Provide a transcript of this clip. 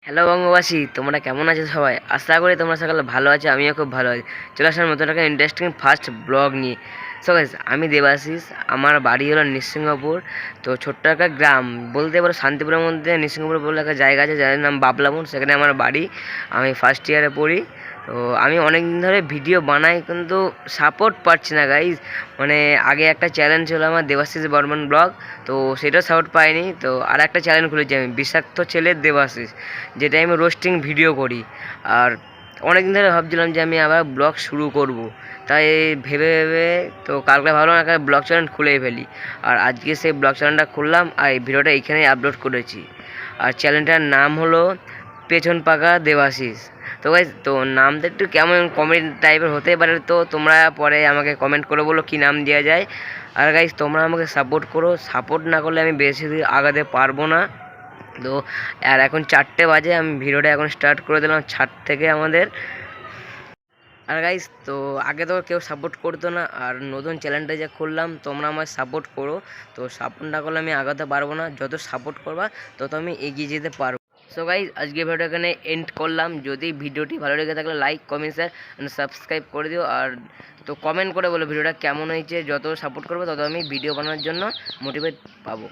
Hello বঙ্গবাসী, তোমরা কেমন আছো সবাই? আশা করি তোমরা সকালে ভালো আছো, আমিও খুব ভালো আছি। চলে আসার মতো একটা ইন্টারেস্টিং ফার্স্ট ব্লগ নিয়ে। সো গাইস, আমি দেবাশিস। আমার বাড়ি হলো নৃসিংহপুর। তো ছোট্ট একটা গ্রাম বলতে পারো, শান্তিপুরের মধ্যে নৃসিংহপুর বলে একটা জায়গা আছে যার নাম বাবলামুন, সেখানে আমার বাড়ি। আমি ফার্স্ট ইয়ারে পড়ি। তো আমি অনেক দিন ধরে ভিডিও বানাই, কিন্তু সাপোর্ট পাচ্ছি না গাইজ। মানে আগে একটা চ্যানেল ছিল আমার, দেবাশিস বর্মন ব্লগ। তো সেটাও সাপোর্ট পাইনি। তো আর একটা চ্যানেল খুলেছি আমি, বিষাক্ত ছেলে দেবাশিস, যেটা আমি রোস্টিং ভিডিও করি। আর অনেক দিন ধরে ভাবছিলাম যে আমি আবার ব্লগ শুরু করব। তাই ভেবে ভেবে তো কালকে ভাবলাম একটা ব্লগ চ্যানেল খুলেই ফেলি। আর আজকে সেই ব্লগ চ্যানেলটা খুললাম, আর এই ভিডিওটা এইখানেই আপলোড করেছি। আর চ্যানেলটার নাম হলো পেছন পাকা দেবাশিস। তো গাইজ, তো নামটা একটু কেমন কমেডি টাইপের হতে পারে, তো তোমরা পরে আমাকে কমেন্ট করে বলো কী নাম দেওয়া যায়। আর গাইজ, তোমরা আমাকে সাপোর্ট করো, সাপোর্ট না করলে আমি বেশি দূর আগাতে পারবো না। তো আর এখন 4টে বাজে, আমি ভিডিওটা এখন স্টার্ট করে দিলাম ছাদ থেকে আমাদের। আর গাইস, তো আগে তো কেউ সাপোর্ট করতো না, আর নতুন চ্যানেলটা যে খুললাম, তোমরা আমার সাপোর্ট করো। তো সাপোর্ট না করলে আমি আগাতে পারবো না, যত সাপোর্ট করবা তত আমি এগিয়ে যেতে পারবো। সো গাইস, আজকে ভিডিওটা এখানে এন্ড করলাম। যদি ভিডিওটি ভালো লেগে থাকলে লাইক, কমেন্ট, শেয়ার সাবস্ক্রাইব করে দিও। আর তো কমেন্ট করে বলো ভিডিওটা কেমন হয়েছে, যত সাপোর্ট করবে তত আমি ভিডিও বানানোর জন্য মোটিভেট পাবো।